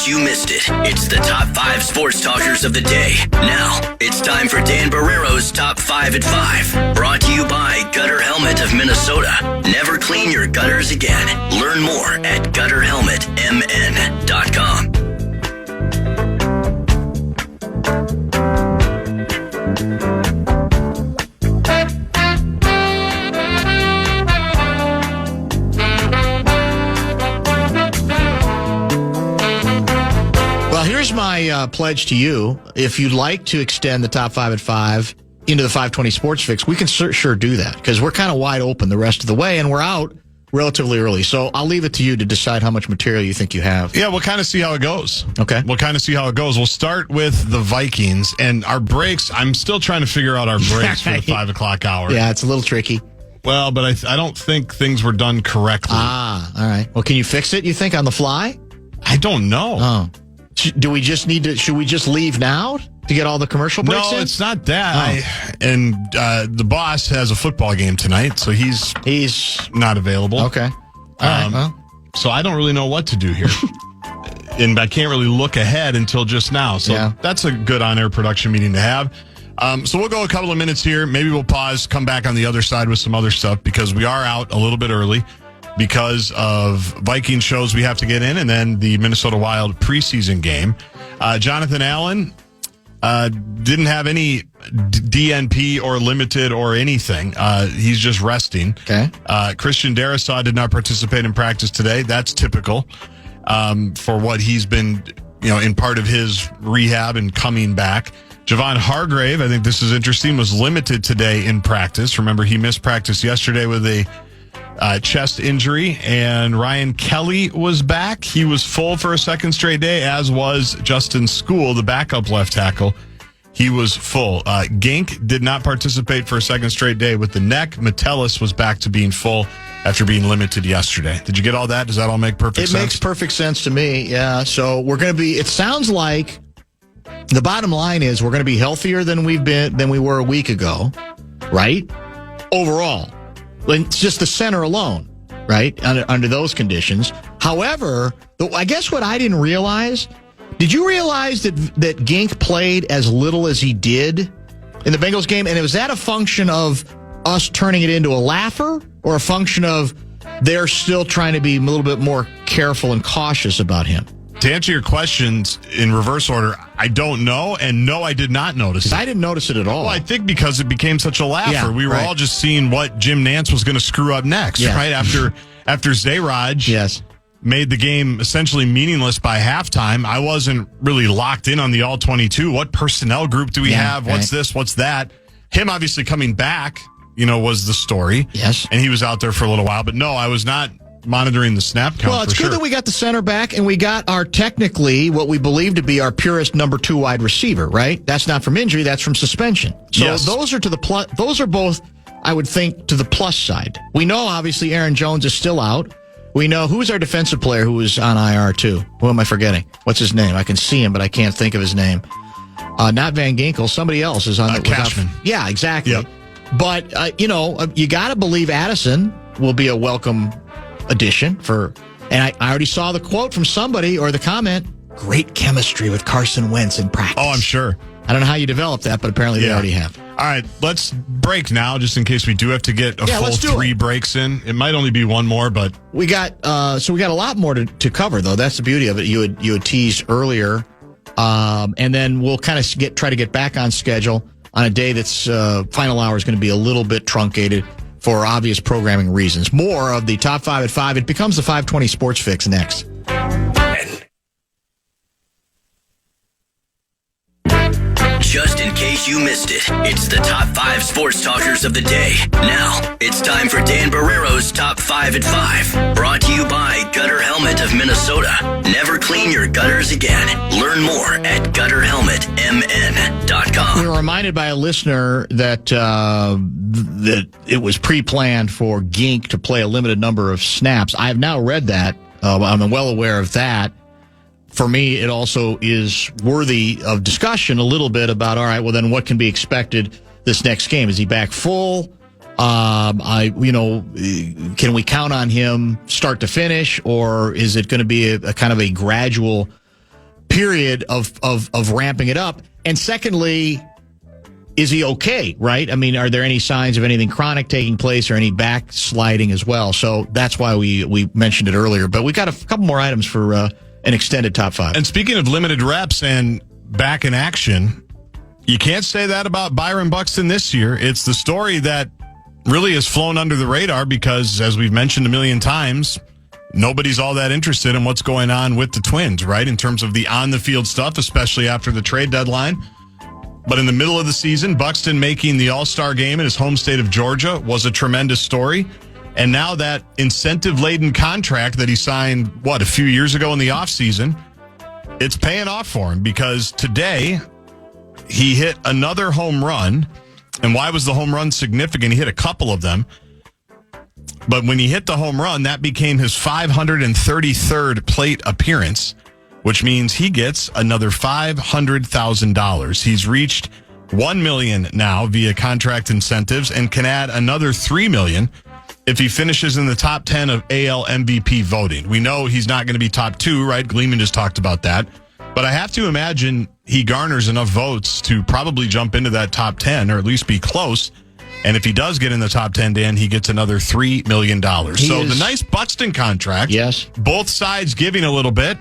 case you missed it, it's the top 5 sports talkers of the day. Now, it's time for Dan Barrero's Top 5 at 5. Brought to you by Gutter Helmet of Minnesota. Never clean your gutters again. Learn more at gutterhelmetmn.com. Here's my pledge to you. If you'd like to extend the top 5 at 5 into the 520 Sports Fix, we can sure do that because we're kind of wide open the rest of the way and we're out relatively early. So I'll leave it to you to decide how much material you think you have. Yeah, we'll kind of see how it goes. Okay. We'll kind of see how it goes. We'll start with the Vikings and our breaks. I'm still trying to figure out our breaks for the 5 o'clock hour. Yeah, it's a little tricky. Well, but I don't think things were done correctly. Ah, all right. Well, can you fix it, you think, on the fly? I don't know. Oh. Do we just should we just leave now to get all the commercial breaks in? No, it's not that. The boss has a football game tonight, so he's not available. Okay. All right. Well. So I don't really know what to do here. And I can't really look ahead until just now. So That's a good on-air production meeting to have. So we'll go a couple of minutes here. Maybe we'll pause, come back on the other side with some other stuff because we are out a little bit early because of Viking shows we have to get in and then the Minnesota Wild preseason game. Jonathan Allen didn't have any DNP or limited or anything. He's just resting. Okay. Christian Darrisaw did not participate in practice today. That's typical for what he's been, in part of his rehab and coming back. Javon Hargrave, I think this is interesting, was limited today in practice. Remember, he missed practice yesterday with a chest injury, and Ryan Kelly was back. He was full for a second straight day, as was Justin School, the backup left tackle. He was full. Gink did not participate for a second straight day with the neck. Metellus was back to being full after being limited yesterday. Did you get all that? Does that all make perfect sense? It makes perfect sense to me, yeah. So we're going to be, it sounds like the bottom line is we're going to be healthier than we were a week ago, right? Overall. It's just the center alone, right? Under those conditions. However, I guess what I didn't realize, did you realize that Gink played as little as he did in the Bengals game? And was that a function of us turning it into a laugher or a function of they're still trying to be a little bit more careful and cautious about him? To answer your questions in reverse order, I don't know, and no, I did not notice it. I didn't notice it at all. Well, I think because it became such a laugher. Yeah, we were all just seeing what Jim Nantz was going to screw up next, right? After Zayraj made the game essentially meaningless by halftime, I wasn't really locked in on the all-22. What personnel group do we have? What's this? What's that? Him obviously coming back, was the story. Yes. And he was out there for a little while. But no, I was not monitoring the snap count. Well, it's good that we got the center back and we got our technically what we believe to be our purest number 2 wide receiver, right? That's not from injury, that's from suspension. So those are to the plus. Those are both, I would think, to the plus side. We know obviously Aaron Jones is still out. We know who's our defensive player who was on IR too. Who am I forgetting? What's his name? I can see him, but I can't think of his name. Not Van Ginkel. Somebody else is on the Cashman. Yeah, exactly. Yep. But you got to believe Addison will be a welcome addition and I already saw the quote from somebody or the comment, great chemistry with Carson Wentz in practice. Oh, I'm sure. I don't know how you developed that, but apparently they already have. All right, let's break now just in case we do have to get a full 3 breaks in. It might only be one more, but we got a lot more to cover though. That's the beauty of it. You had teased earlier. And then we'll kind of try to get back on schedule on a day that's final hour is going to be a little bit truncated for obvious programming reasons. More of the top 5 at 5. It becomes the 520 Sports Fix next. Just in case you missed it, it's the top 5 sports talkers of the day. Now, it's time for Dan Barrero's Top 5 at 5. Brought to you by Gutter Helmet of Minnesota. Never clean your gutters again. Learn more at gutterhelmetmn.com. We were reminded by a listener that it was pre-planned for Gink to play a limited number of snaps. I have now read that. I'm well aware of that. For me, it also is worthy of discussion a little bit about, all right, well, then what can be expected this next game? Is he back full? Can we count on him start to finish, or is it going to be a kind of a gradual period of ramping it up? And secondly, is he okay, right? I mean, are there any signs of anything chronic taking place or any backsliding as well? So that's why we mentioned it earlier. But we got a couple more items for an extended top 5. And speaking of limited reps and back in action, you can't say that about Byron Buxton this year. It's the story that really has flown under the radar because, as we've mentioned a million times, nobody's all that interested in what's going on with the Twins, right? In terms of the on-the-field stuff, especially after the trade deadline. But in the middle of the season, Buxton making the All-Star game in his home state of Georgia was a tremendous story. And now that incentive-laden contract that he signed, a few years ago in the offseason, it's paying off for him because today he hit another home run. And why was the home run significant? He hit a couple of them. But when he hit the home run, that became his 533rd plate appearance, which means he gets another $500,000. He's reached $1 million now via contract incentives and can add another $3 million if he finishes in the top 10 of AL MVP voting. We know he's not going to be top 2, right? Gleeman just talked about that. But I have to imagine he garners enough votes to probably jump into that top 10 or at least be close. And if he does get in the top 10, Dan, he gets another $3 million. So the nice Buxton contract. Yes. Both sides giving a little bit.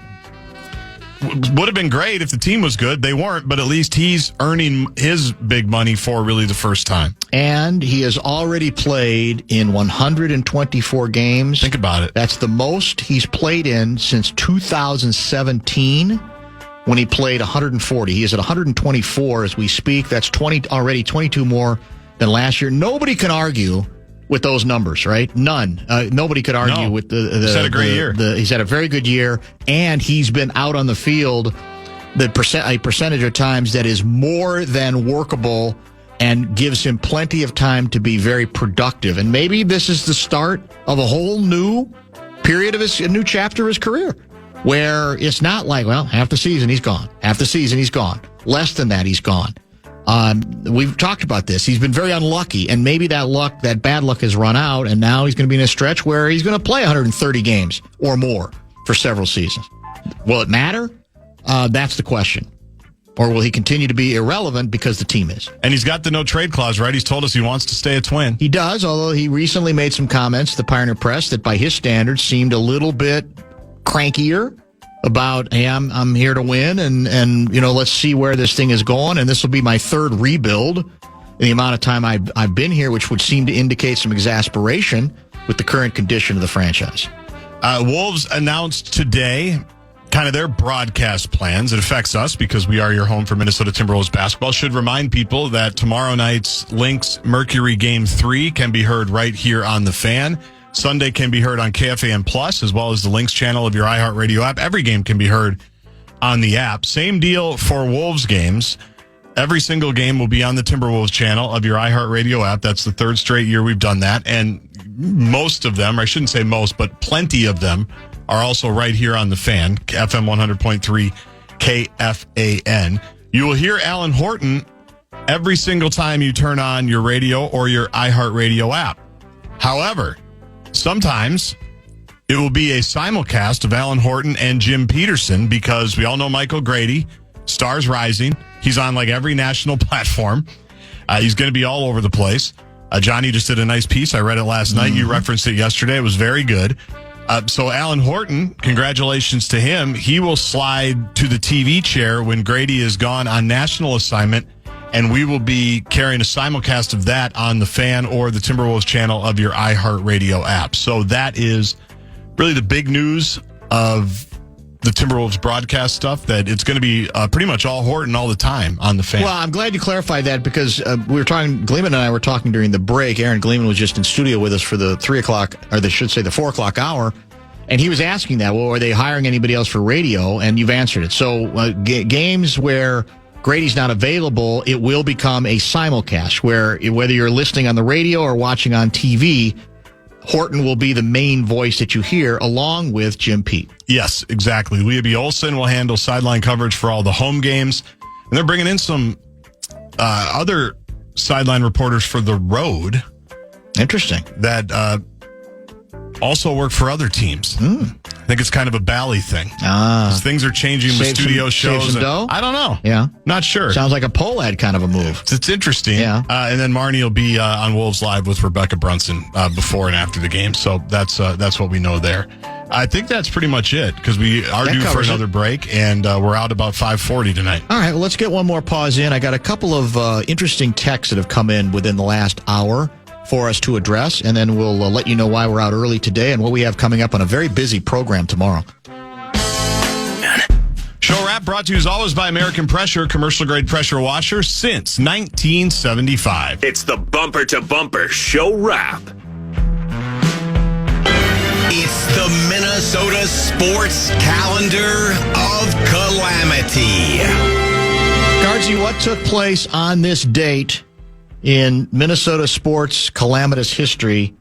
Would have been great if the team was good. They weren't, but at least he's earning his big money for really the first time. And he has already played in 124 games. Think about it. That's the most he's played in since 2017 when he played 140. He is at 124 as we speak. That's 22 more than last year. Nobody can argue with those numbers, right? None. Nobody could argue with the he's had a great year. He's had a very good year, and he's been out on the field a percentage of times that is more than workable and gives him plenty of time to be very productive. And maybe this is the start of a whole new period of a new chapter of his career, where it's not like, half the season he's gone. Half the season he's gone. Less than that, he's gone. We've talked about this. He's been very unlucky, and maybe that bad luck has run out, and now he's going to be in a stretch where he's going to play 130 games or more for several seasons. Will it matter? That's the question. Or will he continue to be irrelevant because the team is? And he's got the no trade clause, right? He's told us he wants to stay a Twin. He does, although he recently made some comments to the Pioneer Press that by his standards seemed a little bit crankier about, hey, I'm here to win, and let's see where this thing is going, and this will be my third rebuild in the amount of time I've been here, which would seem to indicate some exasperation with the current condition of the franchise. Wolves announced today kind of their broadcast plans. It affects us because we are your home for Minnesota Timberwolves basketball. Should remind people that tomorrow night's Lynx Mercury Game 3 can be heard right here on The Fan. Sunday can be heard on KFAN Plus, as well as the Lynx channel of your iHeartRadio app. Every game can be heard on the app. Same deal for Wolves games. Every single game will be on the Timberwolves channel of your iHeartRadio app. That's the third straight year we've done that. And most of them, I shouldn't say most, but plenty of them are also right here on The Fan, FM 100.3 KFAN. You will hear Alan Horton every single time you turn on your radio or your iHeartRadio app. However, sometimes it will be a simulcast of Alan Horton and Jim Peterson because we all know Michael Grady, Stars Rising. He's on like every national platform. He's going to be all over the place. Johnny just did a nice piece. I read it last night. You referenced it yesterday. It was very good. So Alan Horton, congratulations to him. He will slide to the TV chair when Grady is gone on national assignment, and we will be carrying a simulcast of that on The Fan or the Timberwolves channel of your iHeartRadio app. So that is really the big news of the Timberwolves broadcast stuff, that it's going to be pretty much all Horton all the time on The Fan. Well, I'm glad you clarified that because we were talking, Gleeman and I were talking during the break. Aaron Gleeman was just in studio with us for the 3 o'clock, or they should say the 4 o'clock hour. And he was asking that, well, are they hiring anybody else for radio? And you've answered it. So games where Grady's not available, it will become a simulcast where whether you're listening on the radio or watching on TV, Horton will be the main voice that you hear along with Jim Pete. Yes, exactly. Leah B. Olson will handle sideline coverage for all the home games. And they're bringing in some other sideline reporters for the road. Interesting. That also work for other teams. I think it's kind of a Bally thing. 'Cause things are changing with studio shows. Save some dough? I don't know. Yeah. Not sure. Sounds like a poll ad kind of a move. It's interesting. Yeah. And then Marnie will be on Wolves Live with Rebecca Brunson before and after the game. So that's what we know there. I think that's pretty much it because we are due for another break, and we're out about 5:40 tonight. All right, well, let's get one more pause in. I got a couple of interesting texts that have come in within the last hour for us to address, and then we'll let you know why we're out early today and what we have coming up on a very busy program tomorrow. Show Wrap brought to you as always by American Pressure, commercial-grade pressure washer since 1975. It's the Bumper to Bumper Show Wrap. It's the Minnesota Sports Calendar of Calamity. Gaardsy, what took place on this date in Minnesota sports calamitous history,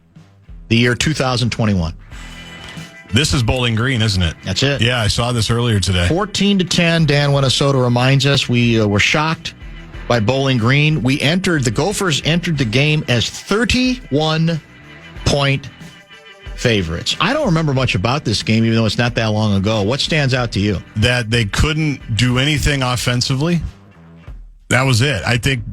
the year 2021? This is Bowling Green, isn't it? That's it. Yeah, I saw this earlier today. 14-10, Dan Minnesota reminds us. We were shocked by Bowling Green. The Gophers entered the game as 31-point favorites. I don't remember much about this game, even though it's not that long ago. What stands out to you? That they couldn't do anything offensively. That was it. I think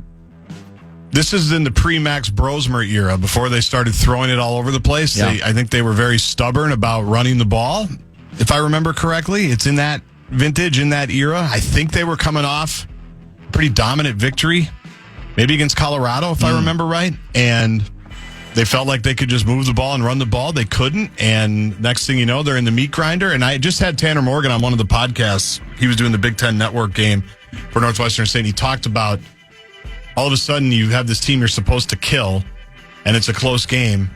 this is in the pre-Max Brosmer era, before they started throwing it all over the place. Yeah. I think they were very stubborn about running the ball. If I remember correctly, it's in that vintage, in that era. I think they were coming off a pretty dominant victory, maybe against Colorado, if I remember right. And they felt like they could just move the ball and run the ball. They couldn't. And next thing you know, they're in the meat grinder. And I just had Tanner Morgan on one of the podcasts. He was doing the Big Ten Network game for Northwestern State. And he talked about all of a sudden you have this team you're supposed to kill, and it's a close game.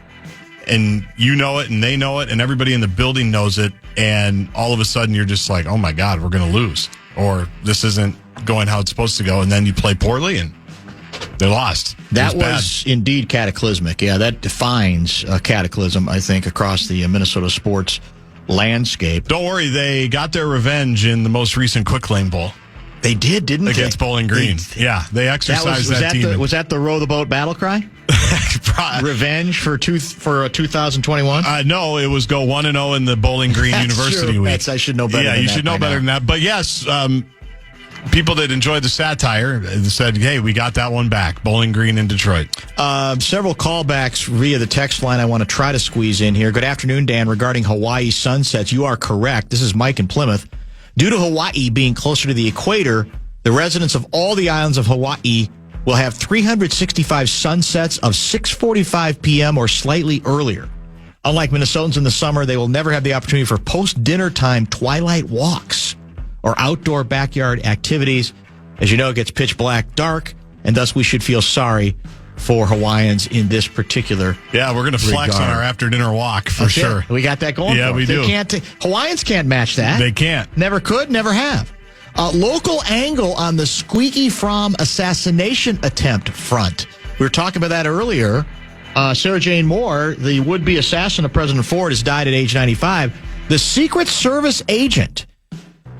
And you know it, and they know it, and everybody in the building knows it. And all of a sudden you're just like, oh, my God, we're going to lose. Or this isn't going how it's supposed to go. And then you play poorly, and they lost. That was indeed cataclysmic. Yeah, that defines a cataclysm, I think, across the Minnesota sports landscape. Don't worry, they got their revenge in the most recent Quick Lane Bowl. They did, didn't they? Against Bowling Green. They exercised that team. Was that the row the boat battle cry? Revenge for 2021? No, it was go 1-0 in the Bowling Green University week. I should know better than that. Yeah, you should know better than that. But yes, people that enjoyed the satire said, hey, we got that one back. Bowling Green in Detroit. Several callbacks via the text line I want to try to squeeze in here. Good afternoon, Dan. Regarding Hawaii sunsets, you are correct. This is Mike in Plymouth. Due to Hawaii being closer to the equator, the residents of all the islands of Hawaii will have 365 sunsets of 6:45 p.m. or slightly earlier. Unlike Minnesotans in the summer, they will never have the opportunity for post-dinner time twilight walks or outdoor backyard activities. As you know, it gets pitch black dark, and thus we should feel sorry for Hawaiians in this particular Yeah, we're going to flex on our after-dinner walk for sure. We got that going. Yeah, we do. Hawaiians can't match that. They can't. Never could, never have. Local angle on the Squeaky Fromm assassination attempt front. We were talking about that earlier. Sarah Jane Moore, the would-be assassin of President Ford, has died at age 95. The Secret Service agent,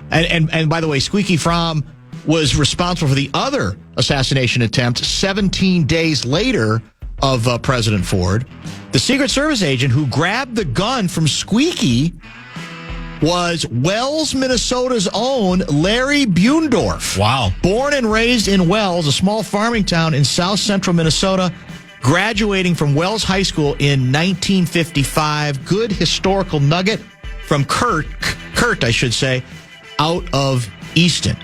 and by the way, Squeaky Fromm was responsible for the other assassination attempt 17 days later of President Ford. The Secret Service agent who grabbed the gun from Squeaky was Wells, Minnesota's own Larry Buendorf. Wow. Born and raised in Wells, a small farming town in south central Minnesota, graduating from Wells High School in 1955. Good historical nugget from Kurt, I should say, out of Easton.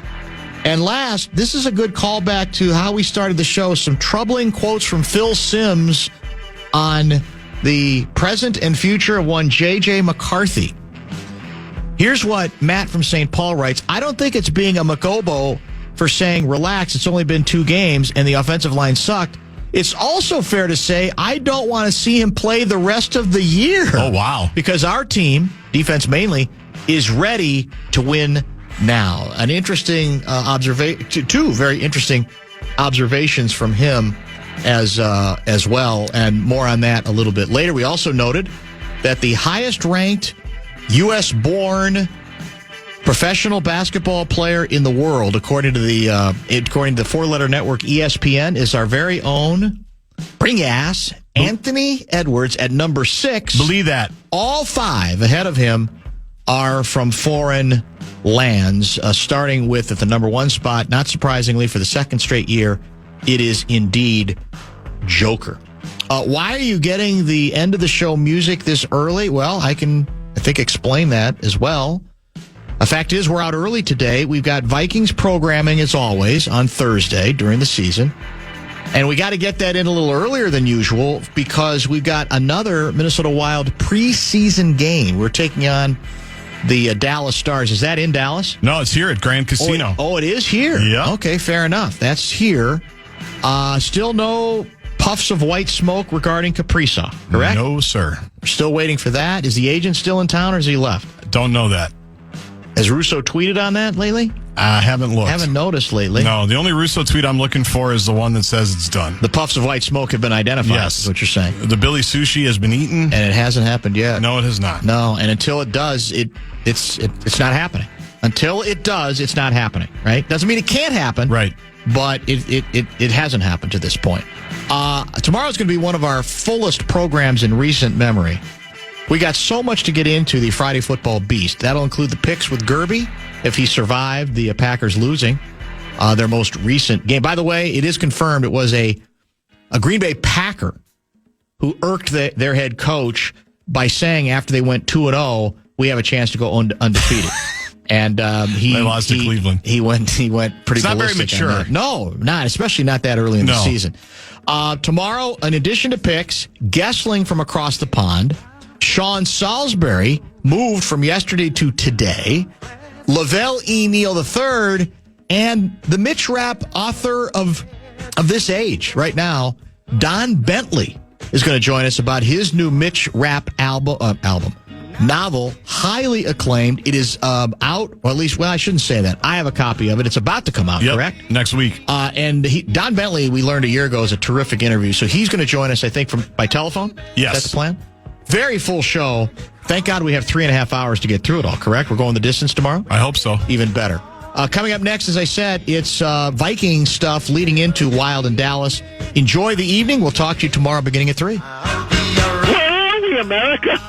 And last, this is a good callback to how we started the show. Some troubling quotes from Phil Simms on the present and future of one J.J. McCarthy. Here's what Matt from St. Paul writes. I don't think it's being a Macobo for saying, relax, it's only been 2 games and the offensive line sucked. It's also fair to say I don't want to see him play the rest of the year. Oh, wow. Because our team, defense mainly, is ready to win now. An interesting observation, 2 very interesting observations from him as well, and more on that a little bit later. We also noted that the highest-ranked U.S.-born professional basketball player in the world, according to the 4-letter network ESPN, is our very own bring ass Anthony Edwards at number 6. Believe that. All 5 ahead of him are from foreign lands, starting with at the number 1 spot, not surprisingly, for the second straight year, it is indeed Joker. Why are you getting the end of the show music this early? Well, I think, explain that as well. The fact is, we're out early today. We've got Vikings programming, as always, on Thursday during the season. And we got to get that in a little earlier than usual because we've got another Minnesota Wild preseason game. We're taking on the Dallas Stars. Is that in Dallas? No, it's here at Grand Casino. Oh, it is here? Yeah. Okay, fair enough. That's here. Still no puffs of white smoke regarding Kaprizov, correct? No, sir. We're still waiting for that. Is the agent still in town or has he left? Don't know that. Has Russo tweeted on that lately? I haven't looked. Haven't noticed lately. No, the only Russo tweet I'm looking for is the one that says it's done. The puffs of white smoke have been identified, Yes. is what you're saying. The Billy Sushi has been eaten. And it hasn't happened yet. No, it has not. No, and until it does, it's not happening. Until it does, it's not happening, right? Doesn't mean it can't happen. Right. But it hasn't happened to this point. Tomorrow's going to be one of our fullest programs in recent memory. We got so much to get into the Friday Football Beast. That'll include the picks with Gaardsy, if he survived the Packers losing their most recent game. By the way, it is confirmed it was a Green Bay Packer who irked their head coach by saying after they went 2-0, we have a chance to go undefeated. And they lost to Cleveland. He went pretty It's not very ballistic on mature. that. No, not especially not that early in the No. season. Tomorrow, in addition to picks, Gessling from across the pond, Sean Salisbury moved from yesterday to today, Lavelle E. Neal III, and the Mitch Rapp author of this age right now, Don Bentley, is going to join us about his new Mitch Rapp novel, highly acclaimed. It is out, or at least, well, I shouldn't say that. I have a copy of it. It's about to come out, correct? Next week. And Don Bentley, we learned a year ago, is a terrific interview. So he's going to join us, I think, by telephone? Yes. Is that the plan? Very full show. Thank God we have 3.5 hours to get through it all, correct? We're going the distance tomorrow? I hope so. Even better. Coming up next, as I said, it's Viking stuff leading into Wild in Dallas. Enjoy the evening. We'll talk to you tomorrow beginning at 3. Where are we, America?